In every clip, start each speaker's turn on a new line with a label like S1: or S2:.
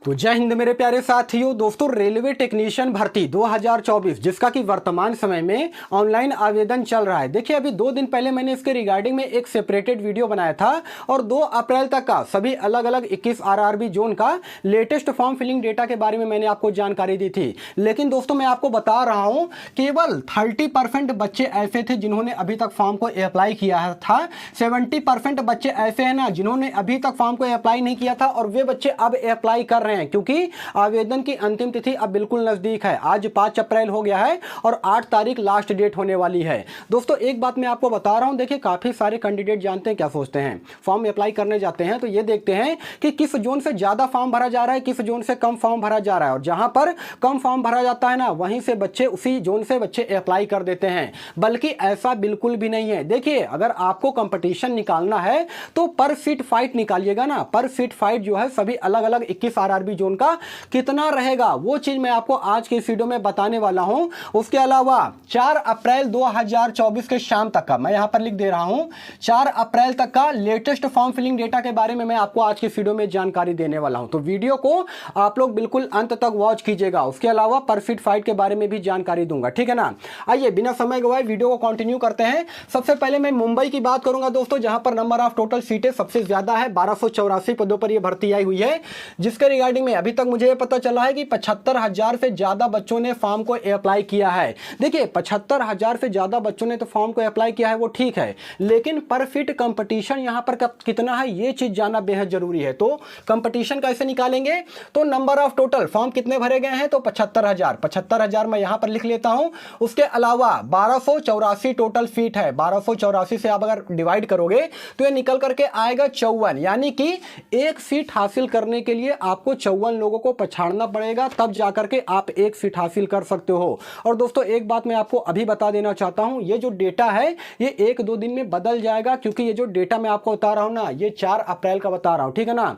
S1: तो जय हिंद मेरे प्यारे साथियों। दोस्तों, रेलवे टेक्नीशियन भर्ती 2024 जिसका कि वर्तमान समय में ऑनलाइन आवेदन चल रहा है। देखिए, अभी 2 दिन पहले मैंने इसके रिगार्डिंग में एक सेपरेटेड वीडियो बनाया था और 2 अप्रैल तक का सभी अलग अलग 21 आरआरबी जोन का लेटेस्ट फॉर्म फिलिंग डेटा के बारे में मैंने आपको जानकारी दी थी। लेकिन दोस्तों, मैं आपको बता रहा हूं, केवल 30% बच्चे ऐसे थे जिन्होंने अभी तक फॉर्म को अप्लाई किया था। 70% बच्चे ऐसे हैं ना जिन्होंने अभी तक फॉर्म को अप्लाई नहीं किया था और वे बच्चे अब अप्लाई कर रहे हैं, क्योंकि आवेदन की अंतिम तिथि अब बिल्कुल नजदीक है। आज 5 अप्रैल हो गया है और 8 तारीख लास्ट डेट होने वाली है। दोस्तों, एक बात मैं आपको बता रहा हूं, देखिए काफी सारे कैंडिडेट जानते हैं क्या सोचते हैं, फॉर्म अप्लाई करने जाते हैं तो ये देखते हैं कि किस जोन से ज्यादा फॉर्म भरा जा रहा है, किस जोन से कम फॉर्म भरा जा रहा है, और जहां पर कम फॉर्म भरा जाता है ना, वहीं से बच्चे उसी जोन से बच्चे अप्लाई कर देते हैं। बल्कि ऐसा बिल्कुल भी नहीं है। देखिए, अगर आपको कंपटीशन निकालना है तो पर सीट फाइट निकालिएगा ना। पर सीट फाइट जो है सभी अलग अलग 21 आरआरबी जोन का कितना रहेगा, वो चीज मैं आपको आज के इस वीडियो में बताने वाला हूं। उसके अलावा 4 अप्रैल 2024 के शाम तक का, मैं यहां पर लिख दे रहा हूं, 4 अप्रैल तक का लेटेस्ट फॉर्म फिलिंग डेटा के बारे में मैं आपको आज के इस वीडियो में जानकारी देने वाला हूं। तो वीडियो को आप लोग बिल्कुल अंत तक वॉच कीजिएगा। उसके अलावा पर सीट फाइट के बारे में भी जानकारी दूंगा, ठीक है ना। आइए बिना समय गवाए वीडियो को कंटिन्यू करते हैं। सबसे पहले मैं मुंबई की बात करूंगा दोस्तों, जहां पर नंबर ऑफ टोटल सीटें सबसे ज्यादा है। 1284 पदों पर यह भर्ती आई हुई है, जिसके रिगार्डिंग में अभी तक मुझे यह पता चला है कि 75,000 से ज्यादा बच्चों ने फॉर्म को अप्लाई किया है। देखिए, 75,000 से ज्यादा बच्चों ने तो फॉर्म को अप्लाई किया है, वो ठीक है, लेकिन पर फिट कंपटीशन यहां पर कितना है ये चीज जानना बेहद जरूरी है। तो कंपटीशन कैसे निकालेंगे, तो नंबर ऑफ टोटल फॉर्म कितने भरे गए हैं, तो 75,000 मैं यहां पर लिख लेता हूं। उसके अलावा 1284 टोटल सीट है। 1284 से आप अगर डिवाइड करोगे तो ये निकल करके आएगा 54, यानी कि एक सीट हासिल करने के लिए आपको 54 लोगों को पछाड़ना पड़ेगा, तब जाकर के आप एक सीट हासिल कर सकते हो। और दोस्तों, एक बात मैं आपको अभी बता देना चाहता हूं, ये जो डेटा है ये 1-2 दिन में बदल जाएगा, क्योंकि ये जो डेटा मैं आपको बता रहा हूं ना, ये 4 अप्रैल का बता रहा हूं, ठीक है ना।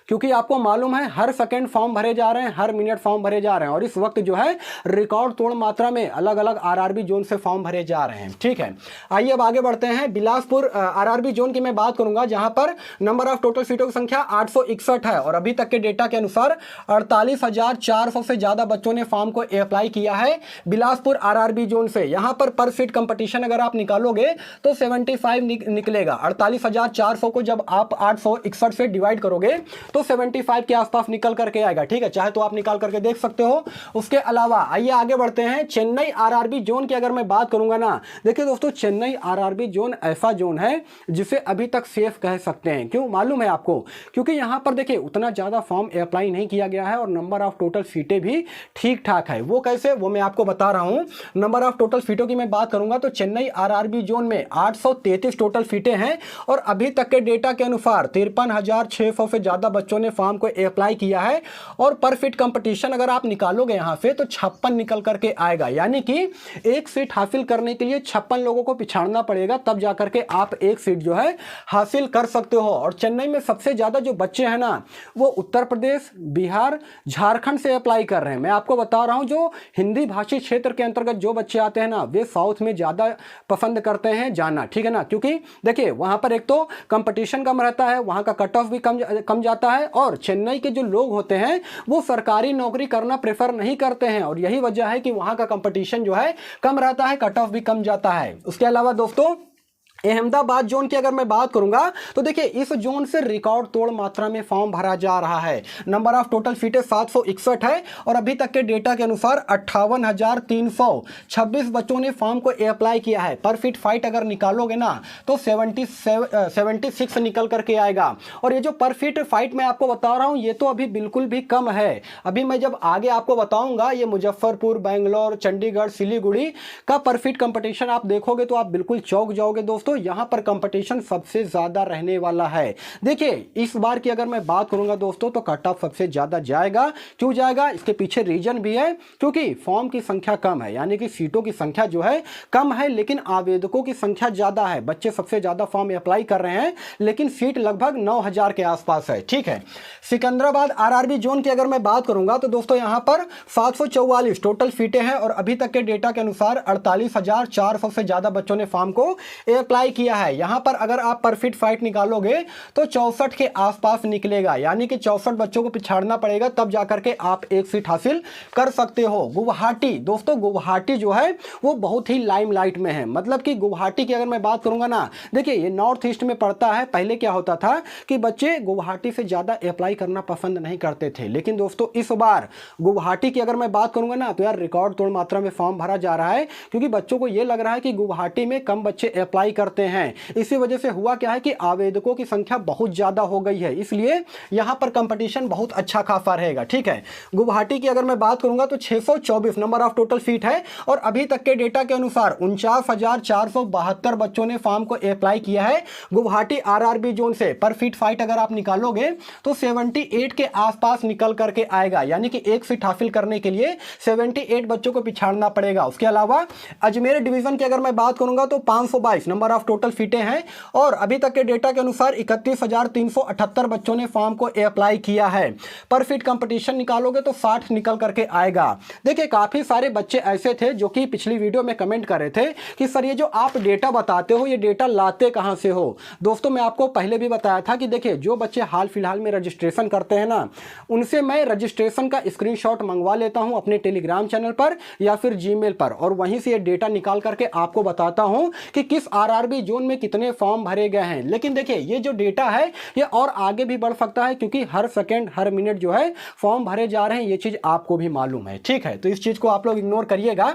S1: क्योंकि आपको मालूम है हर सेकंड फॉर्म भरे जा रहे हैं, हर मिनट फॉर्म भरे जा रहे हैं, और इस वक्त जो है रिकॉर्ड तोड़ मात्रा में अलग अलग आरआरबी जोन से फॉर्म भरे जा रहे हैं, ठीक है। आइए अब आगे बढ़ते हैं। बिलासपुर आरआरबी जोन की मैं बात करूंगा, जहां पर नंबर ऑफ टोटल सीटों की संख्या 861 है और अभी तक के डेटा के अनुसार 48,400 से ज्यादा बच्चों ने फॉर्म को अप्लाई किया है बिलासपुर आरआरबी जोन से। यहां पर सीट कंपटीशन अगर आप निकालोगे तो 75 निकलेगा। 48,400 को जब आप 861 से डिवाइड करोगे तो 75 के आसपास निकल करके आएगा, ठीक है। चाहे तो आप निकाल करके देख सकते हो। उसके अलावा आइए आगे बढ़ते हैं। चेन्नई आरआरबी जोन की अगर मैं बात करूंगा ना, देखिए दोस्तों, चेन्नई आरआरबी जोन ऐसा जोन है जिसे अभी तक सेफ कह सकते हैं। क्यों मालूम है आपको, क्योंकि यहां पर देखिए उतना ज्यादा फॉर्म अप्लाई नहीं किया गया है और नंबर ऑफ टोटल सीटें भी ठीक ठाक है। वो कैसे, वो मैं आपको बता रहा हूं। नंबर ऑफ टोटल सीटों की मैं बात करूंगा तो चेन्नई आरआरबी जोन में 833 टोटल सीटें हैं और अभी तक के डेटा के अनुसार 53,600 से ज्यादा बच्चों ने फॉर्म को अप्लाई किया है। और पर फिट कंपटीशन अगर आप निकालोगे यहां से तो 56 निकल करके आएगा, यानी कि एक सीट हासिल करने के लिए 56 लोगों को पिछाड़ना पड़ेगा, तब जाकर के आप एक सीट जो है हासिल कर सकते हो। और चेन्नई में सबसे ज्यादा जो बच्चे हैं ना, वो उत्तर प्रदेश, बिहार, झारखंड से अप्लाई कर रहे हैं। मैं आपको बता रहा हूं, जो हिंदी भाषी क्षेत्र के अंतर्गत जो बच्चे आते हैं ना, वे साउथ में ज्यादा पसंद करते हैं जाना, ठीक है ना। क्योंकि देखिए वहां पर एक तो कंपटीशन कम रहता है, वहां का कट ऑफ भी कम जाता है, और चेन्नई के जो लोग होते हैं वो सरकारी नौकरी करना प्रेफर नहीं करते हैं, और यही वजह है कि वहां का कंपटीशन जो है कम रहता है, कट ऑफ भी कम जाता है। उसके अलावा दोस्तों, अहमदाबाद जोन की अगर मैं बात करूंगा तो देखिए इस जोन से रिकॉर्ड तोड़ मात्रा में फॉर्म भरा जा रहा है। नंबर ऑफ टोटल सीटें 761 है और अभी तक के डेटा के अनुसार 58,326 बच्चों ने फॉर्म को अप्लाई किया है। पर फिट फाइट अगर निकालोगे ना तो 76 निकल करके आएगा। और ये जो पर फिट फाइट मैं आपको बता रहा हूं, ये तो अभी बिल्कुल भी कम है। अभी मैं जब आगे आपको बताऊंगा, ये मुजफ्फरपुर, बेंगलोर, चंडीगढ़, सिलीगुड़ी का पर फिट कंपटीशन आप देखोगे तो आप बिल्कुल चौंक जाओगे दोस्तों। यहां पर कंपटीशन सबसे ज्यादा रहने वाला है। देखिए इस बार की अगर मैं बात करूंगा दोस्तों तो कट ऑफ सबसे ज्यादा जाएगा। क्यों जाएगा, इसके पीछे रीजन भी है, क्योंकि फॉर्म की संख्या कम है, यानी कि सीटों की संख्या जो है कम है, लेकिन आवेदकों की संख्या ज्यादा है। बच्चे सबसे ज्यादा फॉर्म अप्लाई कर रहे हैं, लेकिन सीट लगभग 9,000 के आसपास है, ठीक है। सिकंदराबाद आरआरबी जोन की अगर मैं बात करूंगा तो दोस्तों यहां पर 744 टोटल सीटें हैं और अभी तक के डेटा के अनुसार 48,400 से ज्यादा बच्चों ने फॉर्म को अप्लाई अप्लाई किया है। यहाँ पर अगर आप पर फीट फाइट निकालोगे तो 64 के आसपास निकलेगा, यानी कि 64 बच्चों को पिछाड़ना पड़ेगा तब जाकर के आप एक सीट हासिल कर सकते हो। गुवाहाटी दोस्तों, गुवाहाटी जो है वो बहुत ही लाइमलाइट में है। मतलब कि गुवाहाटी की अगर मैं बात करूंगा ना, देखिए ये नॉर्थ ईस्ट में पड़ता है। पहले क्या होता था कि बच्चे गुवाहाटी से ज़्यादा अप्लाई करना पसंद नहीं करते थे, लेकिन दोस्तों इस बार गुवाहाटी की अगर मैं बात करूंगा ना तो यार रिकॉर्ड तोड़ मात्रा में फॉर्म भरा जा रहा है, क्योंकि बच्चों को ये लग रहा है कि गुवाहाटी में कम बच्चे अप्लाई करते हैं। इसी वजह से हुआ क्या है कि आवेदकों की संख्या बहुत ज़्यादा हो गई है, इसलिए यहाँ पर कंपटीशन बहुत अच्छा खासा रहेगा। ठीक है, गुवाहाटी की अगर मैं बात करूंगा तो 624 नंबर ऑफ टोटल सीट है और अभी तक के डेटा के अनुसार 49,472 बच्चों ने फॉर्म को अप्लाई किया है गुवाहाटी आरआरबी जोन से। पर फीट फाइट अगर आप निकालोगे तो 78 के आसपास निकल करके आएगा, यानी कि एक सीट हासिल करने के लिए 78 बच्चों को पिछाड़ना पड़ेगा। उसके अलावा अजमेर डिवीजन की अगर मैं बात करूंगा तो 522 नंबर ऑफ टोटल सीटें हैं और अभी तक के डेटा के अनुसार 31,378 बच्चों ने फॉर्म को अप्लाई किया है। पर फीट कंपटीशन निकालोगे तो 60 निकल करके आएगा। देखिए काफी सारे बच्चे ऐसे थे जो कि पिछली वीडियो में कमेंट कर रहे थे कि सर ये जो आप डेटा बताते हो ये डेटा लाते कहां से हो। दोस्तों मैं आपको पहले भी बताया था कि देखिए जो बच्चे हाल फिलहाल में रजिस्ट्रेशन करते हैं ना, उनसे मैं रजिस्ट्रेशन का स्क्रीनशॉट मंगवा लेता हूं अपने टेलीग्राम चैनल पर या फिर जीमेल पर, और वहीं से ये डेटा निकाल करके आपको बताता हूं कि किस आरआरबी जोन में कितने फॉर्म भरे गए हैं। लेकिन देखिए ये जो डेटा है ये और आगे भी बढ़ सकता है, क्योंकि हर सेकेंड हर मिनट जो है फॉर्म भरे जा रहे हैं, ये चीज आपको भी मालूम है। ठीक है, तो इस चीज को आप लोग इग्नोर करिएगा।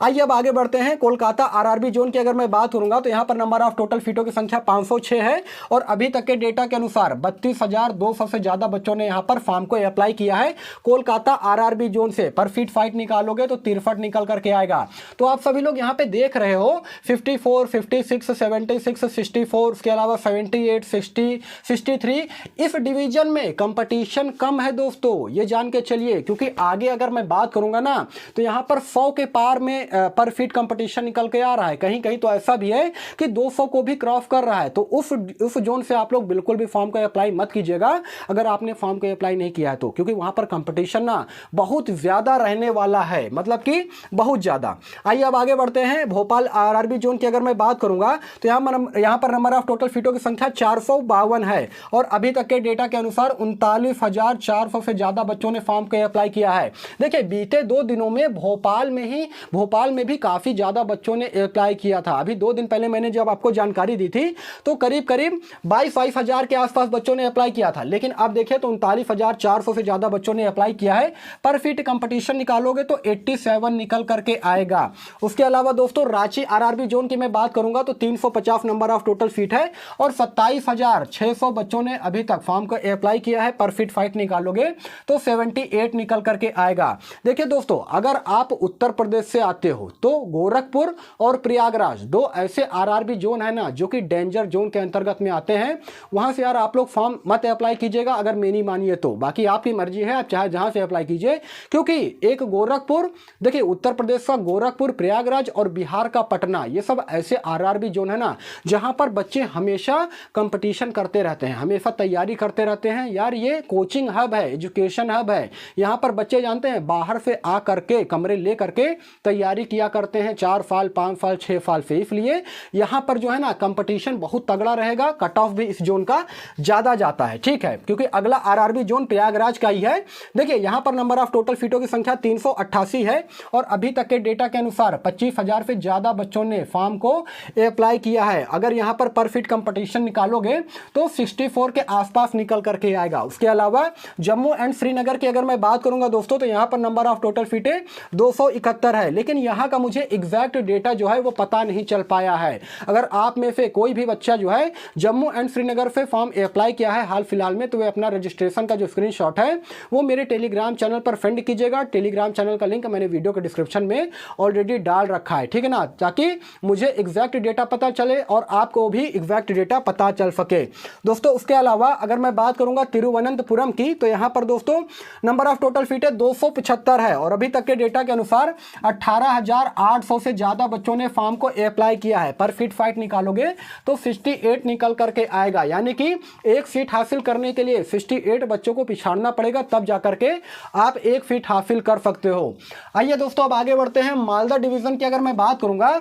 S1: आइए अब आगे बढ़ते हैं। कोलकाता आरआरबी जोन की अगर मैं बात करूंगा तो यहां पर नंबर ऑफ टोटल सीटों की संख्या 506 है और अभी तक के डेटा के अनुसार 32,200 से ज्यादा बच्चों ने यहां पर फॉर्म को अप्लाई किया है कोलकाता आरआरबी जोन से। पर फीट फाइट निकालोगे तो 63 निकल करके आएगा। तो आप सभी लोग यहां पे देख रहे हो 54, 56, 76, 64, उसके अलावा 78, 60, 63। इस डिवीजन में कंपटीशन कम है दोस्तों, ये जान के चलिए, क्योंकि आगे अगर मैं बात करूंगा ना तो यहां पर 100 के पार में पर फीट कंपटीशन निकल के आ रहा है। कहीं कहीं तो ऐसा भी है कि 200 को भी क्रॉस कर रहा है। तो उस जोन से आप लोग बिल्कुल भी फॉर्म को अप्लाई मत कीजिएगा अगर आपने फॉर्म को अप्लाई नहीं किया है तो, क्योंकि वहां पर कंपटीशन ना बहुत ज्यादा रहने वाला है, मतलब कि बहुत ज्यादा। आइए अब आगे बढ़ते हैं। भोपाल आरआरबी जोन की अगर मैं बात करूंगा तो यहां पर नंबर ऑफ टोटल सीटों की संख्या 452 है और अभी तक के डेटा के अनुसार 39,400 से ज्यादा बच्चों ने फॉर्म को अप्लाई किया है। देखिए बीते 2 दिनों में भोपाल में भी काफी ज्यादा बच्चों ने अप्लाई किया था। अभी 2 दिन पहले मैंने जब आपको जानकारी दी थी तो करीब 22 हजार के आसपास बच्चों ने अप्लाई किया था, लेकिन अब देखिए तो 39,400 से ज्यादा बच्चों ने अप्लाई किया है। पर फीट कंपटीशन निकालोगे तो 87 निकल करके आएगा। उसके अलावा दोस्तों रांची आरआरबी जोन की मैं बात करूंगा तो 350 नंबर ऑफ टोटल सीट है और 27,600 बच्चों ने अभी तक फॉर्म को अप्लाई किया है। पर फीट फाइट निकालोगे तो 78 निकल करके आएगा। देखिए दोस्तों अगर आप उत्तर प्रदेश से आते हो तो गोरखपुर और प्रयागराज 2 ऐसे आरआरबी जोन है ना जो कि डेंजर जोन के अंतर्गत में आते हैं। वहां से यार आप लोग फॉर्म मत अप्लाई कीजिएगा अगर मेरी मानिए तो, बाकी आपकी मर्जी है, आप चाहे जहां से अप्लाई कीजिए। क्योंकि एक गोरखपुर, देखिए उत्तर प्रदेश का गोरखपुर, प्रयागराज और बिहार का पटना, ये सब ऐसे आरआरबी जोन है ना जहां पर बच्चे हमेशा कंपटीशन करते रहते हैं, हमेशा तैयारी करते रहते हैं। यार ये कोचिंग हब है, एजुकेशन हब है। यहाँ पर बच्चे जानते हैं बाहर से आ करके कमरे ले करके तैयारी किया करते हैं 4 साल 5 साल 6 साल से, इसलिए यहाँ पर जो है ना कंपटीशन बहुत तगड़ा रहेगा। कट ऑफ भी इस जोन का ज्यादा जाता है। ठीक है, क्योंकि अगला आरआरबी जोन प्रयागराज का ही है। देखिए यहाँ पर नंबर ऑफ टोटल सीटों की संख्या 388 है और अभी तक के डेटा के अनुसार 25,000 से ज्यादा बच्चों ने फॉर्म को अप्लाई किया है। अगर यहाँ पर फीट कंपटीशन निकालोगे तो 64 के आसपास निकल करके आएगा। उसके अलावा जम्मू एंड श्रीनगर की अगर मैं बात करूंगा दोस्तों तो यहाँ पर नंबर ऑफ टोटल सीटें 271 है, लेकिन यहाँ का मुझे एग्जैक्ट डेटा जो है वो पता नहीं चल पाया है। अगर आप में से कोई भी बच्चा जो है जम्मू एंड श्रीनगर से फॉर्म अप्लाई किया है हाल फिलहाल में, तो वे अपना रजिस्ट्रेशन का जो स्क्रीनशॉट है वो मेरे टेलीग्राम चैनल पर सेंड कीजिएगा। टेलीग्राम चैनल का लिंक मैंने वीडियो के डिस्क्रिप्शन में ऑलरेडी डाल रखा है, ठीक है ना, ताकि मुझे एग्जैक्ट डेटा पता चले और आपको भी एग्जैक्ट डेटा पता चल सके दोस्तों। उसके अलावा अगर मैं बात करूंगा तिरुवनंतपुरम की तो यहाँ पर दोस्तों नंबर ऑफ टोटल सीटें 275 है और अभी तक के डेटा के अनुसार 18,800 से ज्यादा बच्चों ने फॉर्म को अप्लाई किया है। पर फीट फाइट निकालोगे तो 68 निकल करके आएगा, यानी कि एक सीट हासिल करने के लिए 68 बच्चों को पिछाड़ना पड़ेगा, तब जाकर के आप एक सीट हासिल कर सकते हो। आइए दोस्तों अब आगे बढ़ते हैं। मालदा डिवीजन की अगर मैं बात करूंगा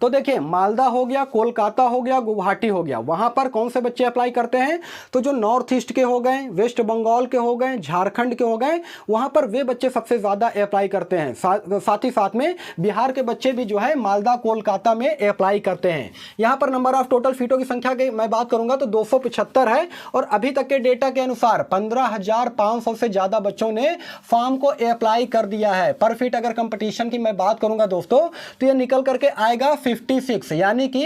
S1: तो देखिए मालदा हो गया, कोलकाता हो गया, गुवाहाटी हो गया, वहां पर कौन से बच्चे अप्लाई करते हैं? तो जो नॉर्थ ईस्ट के हो गए, वेस्ट बंगाल के हो गए, झारखंड के हो गए, वहां पर वे बच्चे सबसे ज्यादा अप्लाई करते हैं। साथ ही साथ में बिहार के बच्चे भी जो है मालदा कोलकाता में अप्लाई करते हैं। यहां पर नंबर ऑफ टोटल सीटों की संख्या की मैं बात करूंगा तो 275 है और अभी तक के डेटा के अनुसार 15,500 से ज्यादा बच्चों ने फॉर्म को अप्लाई कर दिया है। पर फीट अगर कंपटीशन की मैं बात करूंगा दोस्तों तो ये निकल करके आएगा 56, यानी कि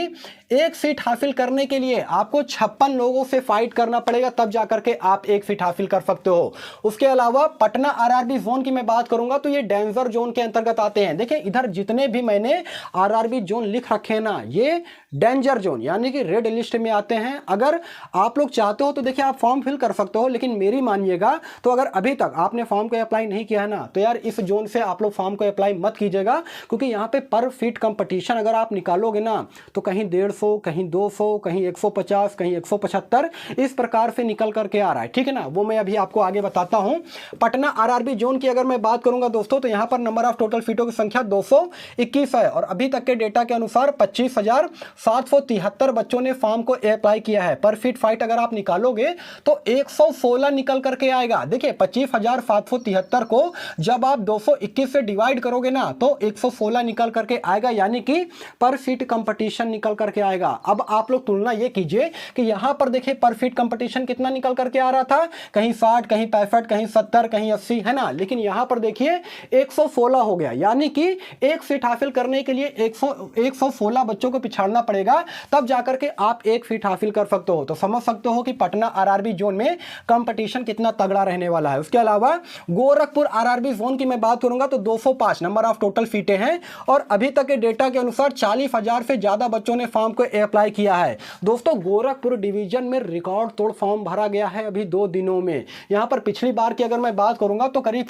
S1: एक सीट हासिल करने के लिए आपको 56 लोगों से फाइट करना पड़ेगा, तब जाकर के आप एक सीट हासिल कर सकते हो। उसके अलावा पटना आरआरबी जोन की मैं बात करूंगा तो ये डेंजर जोन के अंतर्गत आते हैं। देखिए इधर जितने भी मैंने आरआरबी जोन लिख रखे हैं ना, ये डेंजर जोन यानी कि रेड लिस्ट में आते हैं। अगर आप लोग चाहते हो तो देखिए आप फॉर्म फिल कर सकते हो, लेकिन मेरी मानिएगा तो अगर अभी तक आपने फॉर्म को अप्लाई नहीं किया है ना, तो यार इस जोन से आप लोग फॉर्म को अप्लाई मत कीजिएगा, क्योंकि यहाँ पे पर फीट कंपटीशन अगर आप निकालोगे ना तो कहीं 150, कहीं 200, कहीं 150, कहीं 175 इस प्रकार से निकल करके आ रहा है। ठीक है ना, वो मैं अभी आपको आगे बताता हूं। पटना आरआरबी जोन की अगर मैं बात करूंगा दोस्तों तो यहां पर नंबर ऑफ टोटल सीटों की संख्या 221 है और अभी तक के डेटा के अनुसार 25,773 बच्चों ने फॉर्म को अप्लाई किया है। पर फीट फाइट अगर आप निकालोगे तो 116 निकल करके आएगा। देखिए 25,773 को जब आप 221 से डिवाइड करोगे ना तो 116 निकल करके आएगा, यानी कि पर फीट कंपटीशन निकल करके आएगा। अब आप लोग तुलना ये कीजिए कि यहां पर देखिए पर फीट कंपटीशन कितना निकल करके आ रहा था, कहीं 60, कहीं 65, कहीं 70, कहीं 80, है ना, लेकिन यहां पर देखिए 116 हो गया, यानी कि एक सीट हासिल करने के लिए 116 बच्चों को पिछाड़ना पड़ेगा, तब जाकर के आप एक सीट हासिल कर सकते हो। तो समझ सकते हो कि पटना आरआरबी जोन में कंपटीशन कितना तगड़ा रहने वाला है। उसके अलावा गोरखपुर आरआरबी जोन की मैं बात करूंगा तो 205 नंबर ऑफ टोटल सीटें हैं और अभी तक के डेटा के अनुसार 40,000 से ज्यादा बच्चों ने फॉर्म को अप्लाई किया है। दोस्तों गोरखपुर डिवीजन में रिकॉर्ड तोड़ फॉर्म भरा गया है अभी 2 दिनों में। यहां पर पिछली बार की अगर मैं बात करूंगा तो करीब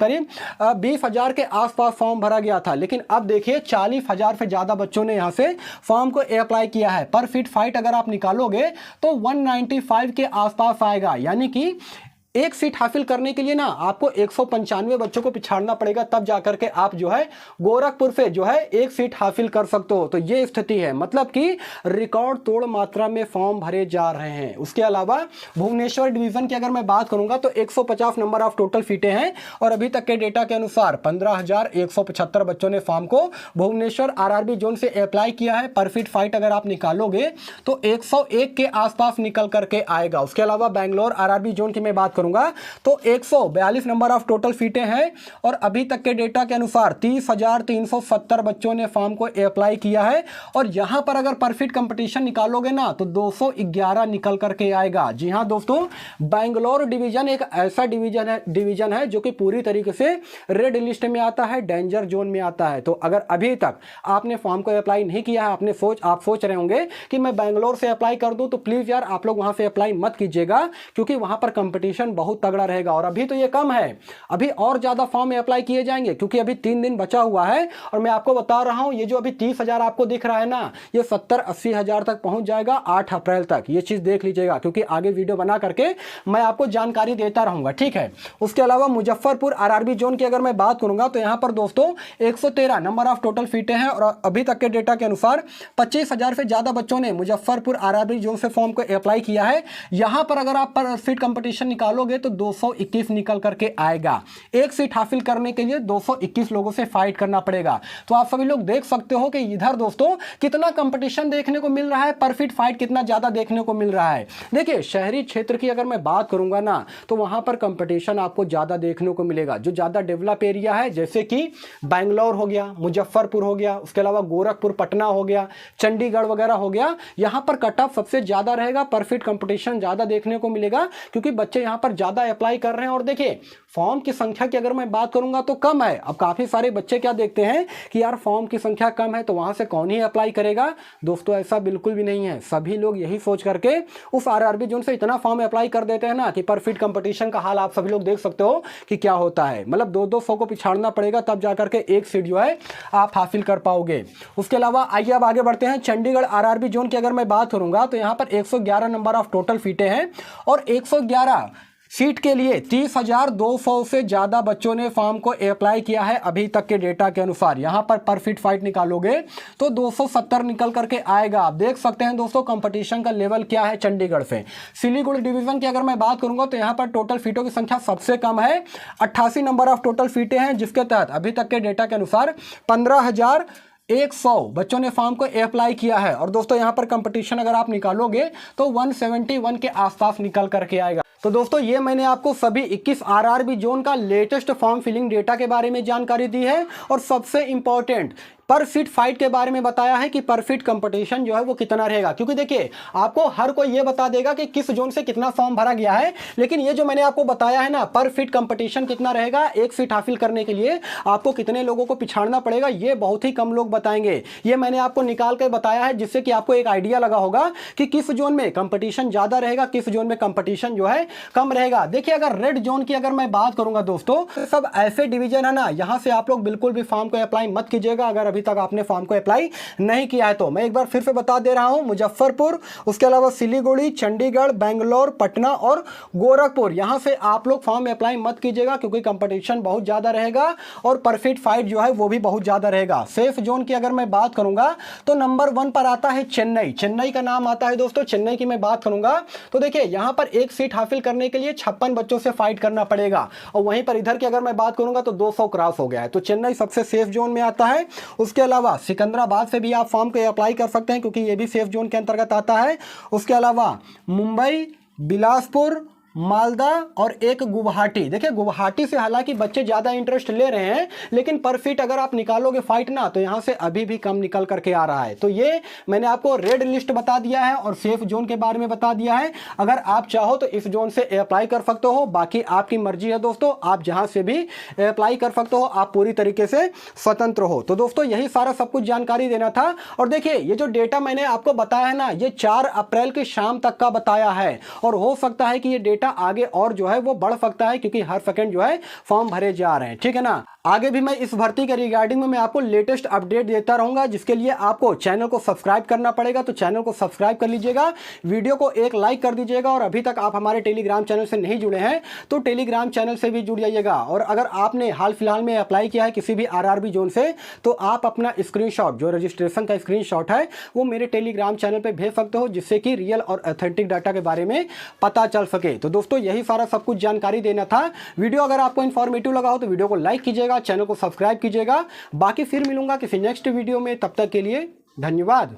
S1: 20,000 के आसपास फॉर्म भरा गया था, लेकिन अब देखिए 40,000 से ज्यादा बच्चों ने यहां से फॉर्म को अप्लाई किया है। पर फीट फाइट अगर आप निकालोगे तो 195 के आसपास आएगा, यानी कि एक सीट हासिल करने के लिए ना आपको 195 बच्चों को पिछाड़ना पड़ेगा, तब जाकर के आप जो है गोरखपुर से जो है एक सीट हासिल कर सकते हो। तो ये स्थिति है, मतलब कि रिकॉर्ड तोड़ मात्रा में फॉर्म भरे जा रहे हैं। उसके अलावा भुवनेश्वर डिवीजन की अगर मैं बात करूंगा तो 150 नंबर ऑफ टोटल सीटें हैं और अभी तक के डेटा के अनुसार 15,175 बच्चों ने फॉर्म को भुवनेश्वर आरआरबी जोन से अप्लाई किया है। पर फीट फाइट अगर आप निकालोगे तो 101 के आसपास निकल करके आएगा। उसके अलावा बैंगलोर आरआरबी जोन की मैं बात करूंगा तो 142 नंबर ऑफ टोटल सीटें हैं और अभी तक के डेटा के अनुसार 30,370 बच्चों ने फॉर्म को अप्लाई किया है और यहां पर अगर पर फीट कंपटीशन निकालोगे ना तो 211 निकल करके आएगा। जी हां दोस्तों, बैंगलोर डिवीजन एक ऐसा डिवीजन है जो कि पूरी तरीके से रेड लिस्ट में आता है, डेंजर जोन में आता है। तो अगर अभी तक आपने फॉर्म को अप्लाई नहीं किया है, आप सोच रहे होंगे कि मैं बैंगलोर से अप्लाई कर दूं, तो प्लीज यार आप लोग वहां से अप्लाई मत कीजिएगा, क्योंकि वहां पर कंपटीशन बहुत तगड़ा रहेगा। और अभी तो ये कम है, अभी और ज्यादा फॉर्म में अप्लाई किए जाएंगे, क्योंकि अभी 3 दिन बचा हुआ है और मैं आपको बता रहा हूं ये जो अभी 30,000 आपको दिख रहा है ना, ये 70-80 हजार तक पहुंच जाएगा 8 अप्रैल तक। ये चीज देख लीजिएगा, क्योंकि आगे वीडियो बना करके मैं आपको जानकारी देता रहूंगा, ठीक है। उसके अलावा मुजफ्फरपुर आरआरबी जोन की अगर मैं बात करूंगा तो यहां पर दोस्तों 113 नंबर ऑफ टोटल सीटें हैं और अभी तक के डेटा के अनुसार 25,000 से ज्यादा बच्चों ने मुजफ्फरपुर आरआरबी जोन से फॉर्म को अप्लाई किया है। यहां पर अगर आप पर सीट कंपटीशन निकालोगे तो 221 निकल करके आएगा। एक सीट हासिल करने के लिए 221 लोगों से फाइट करना पड़ेगा। तो आप सभी लोग देख सकते हो कि इधर दोस्तों कितना कंपटीशन देखने को मिल रहा है, पर फीट फाइट कितना ज्यादा देखने को मिल रहा है। देखिए शहरी क्षेत्र की अगर मैं बात करूंगा ना तो वहां पर कंपटीशन आपको ज्यादा देखने को मिलेगा। जो ज्यादा डेवलप एरिया है जैसे कि बैंगलोर हो गया, मुजफ्फरपुर हो गया, उसके अलावा गोरखपुर, पटना हो गया, चंडीगढ़ वगैरह हो गया, यहां पर कट ऑफ सबसे ज्यादा रहेगा, पर फीट कंपटीशन ज्यादा देखने को मिलेगा, क्योंकि बच्चे यहां पर ज्यादा अप्लाई कर रहे हैं। और देखिए फॉर्म की संख्या की अगर मैं बात करूंगा तो कम है। अब काफी सारे बच्चे क्या देखते हैं कि यार फॉर्म की संख्या कम है तो वहां से कौन ही अप्लाई करेगा। दोस्तों ऐसा बिल्कुल भी नहीं है, सभी लोग यही सोच करके उस आरआरबी जोन से इतना फॉर्म अप्लाई कर देते हैं ना कि पर फीट कंपटीशन का हाल आप सभी लोग देख सकते हो कि क्या होता है। मतलब 200 को पिछाड़ना पड़ेगा, तब जाकर के एक सीट जो है आप हासिल कर पाओगे। उसके अलावा आइए अब आगे बढ़ते हैं। चंडीगढ़ आरआरबी जोन की अगर मैं बात करूंगा तो यहां पर 111 नंबर ऑफ टोटल सीटें हैं और 111 सीट के लिए 30,200 से ज़्यादा बच्चों ने फॉर्म को अप्लाई किया है अभी तक के डेटा के अनुसार। यहाँ पर पर फीट फाइट निकालोगे तो 270 निकल करके आएगा। आप देख सकते हैं दोस्तों कंपटीशन का लेवल क्या है चंडीगढ़ से। सिलीगुड़ी डिवीजन की अगर मैं बात करूंगा तो यहाँ पर टोटल फीटों की संख्या सबसे कम है, 88 नंबर ऑफ टोटल फीटें हैं, जिसके तहत अभी तक के डेटा के अनुसार 15,100 बच्चों ने फॉर्म को अप्लाई किया है। और दोस्तों यहाँ पर कंपटीशन अगर आप निकालोगे तो 171 के आसपास निकल करके आएगा। तो दोस्तों ये मैंने आपको सभी 21 आरआरबी जोन का लेटेस्ट फॉर्म फिलिंग डेटा के बारे में जानकारी दी है और सबसे इंपॉर्टेंट पर सीट फाइट के बारे में बताया है कि पर फीट कंपटीशन जो है वो कितना रहेगा। क्योंकि देखिए आपको हर कोई ये बता देगा कि किस जोन से कितना फॉर्म भरा गया है, लेकिन ये जो मैंने आपको बताया है ना पर फीट कंपटीशन कितना रहेगा, एक सीट हासिल करने के लिए आपको कितने लोगों को पिछाड़ना पड़ेगा, ये बहुत ही कम लोग बताएंगे। ये मैंने आपको निकाल कर बताया है जिससे कि आपको एक आइडिया लगा होगा कि किस जोन में कंपटीशन ज्यादा रहेगा, किस जोन में कंपटीशन जो है कम रहेगा। देखिए अगर रेड जोन की अगर मैं बात करूंगा दोस्तों, सब ऐसे डिवीजन है ना, यहां से आप लोग बिल्कुल भी फॉर्म को अप्लाई मत कीजिएगा अगर अभी तक आपने फॉर्म को अप्लाई नहीं किया है तो। मैं एक बार फिर से बता दे रहा हूं, मुजफ्फरपुर, उसके अलावा सिलीगुड़ी, चंडीगढ़, बेंगलोर, पटना और गोरखपुर, यहां से आप लोग फॉर्म अप्लाई मत कीजिएगा क्योंकि कंपटीशन बहुत ज्यादा रहेगा और परफेक्ट फाइट जो है वो भी बहुत ज्यादा रहेगा। सेफ जोन की अगर मैं बात करूंगा तो नंबर 1 पर आता है चेन्नई। चेन्नई का नाम आता है दोस्तों। चेन्नई की मैं बात करूंगा तो देखिए यहां पर एक सीट हासिल करने के लिए 56 बच्चों से फाइट करना पड़ेगा और वहीं पर इधर की अगर मैं बात करूंगा तो 200 क्रॉस हो गया है। तो चेन्नई सबसे सेफ जोन में आता है। उसके अलावा सिकंदराबाद से भी आप फॉर्म को अप्लाई कर सकते हैं क्योंकि ये भी सेफ जोन के अंतर्गत आता है। उसके अलावा मुंबई, बिलासपुर, मालदा और एक गुवाहाटी। देखिए गुवाहाटी से हालांकि बच्चे ज़्यादा इंटरेस्ट ले रहे हैं, लेकिन पर फीट अगर आप निकालोगे फाइट ना तो यहाँ से अभी भी कम निकल करके आ रहा है। तो ये मैंने आपको रेड लिस्ट बता दिया है और सेफ जोन के बारे में बता दिया है। अगर आप चाहो तो इस जोन से अप्लाई कर सकते हो, बाकी आपकी मर्जी है दोस्तों, आप जहाँ से भी अप्लाई कर सकते हो, आप पूरी तरीके से स्वतंत्र हो। तो दोस्तों यही सारा सब कुछ जानकारी देना था। और देखिए ये जो डेटा मैंने आपको बताया है ना, ये 4 अप्रैल की शाम तक का बताया है और हो सकता है कि ये डेटा आगे और जो है वो बढ़ सकता है क्योंकि हर सेकंड जो है फॉर्म भरे जा रहे हैं। ठीक है ना। आगे भी मैं इस भर्ती के रिगार्डिंग में मैं आपको लेटेस्ट अपडेट देता रहूंगा, जिसके लिए आपको चैनल को सब्सक्राइब करना पड़ेगा। तो चैनल को सब्सक्राइब कर लीजिएगा, वीडियो को एक लाइक कर दीजिएगा और अभी तक आप हमारे टेलीग्राम चैनल से नहीं जुड़े हैं तो टेलीग्राम चैनल से भी जुड़ जाइएगा। और अगर आपने हाल फिलहाल में अप्लाई किया है किसी भी आरआरबी जोन से तो आप अपना स्क्रीनशॉट, जो रजिस्ट्रेशन का स्क्रीनशॉट है, वो मेरे टेलीग्राम चैनल पर भेज सकते हो, जिससे कि रियल और ऑथेंटिक डाटा के बारे में पता चल सके। तो दोस्तों यही सारा सब कुछ जानकारी देना था। वीडियो अगर आपको इन्फॉर्मेटिव लगा हो तो वीडियो को लाइक कीजिएगा, चैनल को सब्सक्राइब कीजिएगा। बाकी फिर मिलूंगा किसी नेक्स्ट वीडियो में, तब तक के लिए धन्यवाद।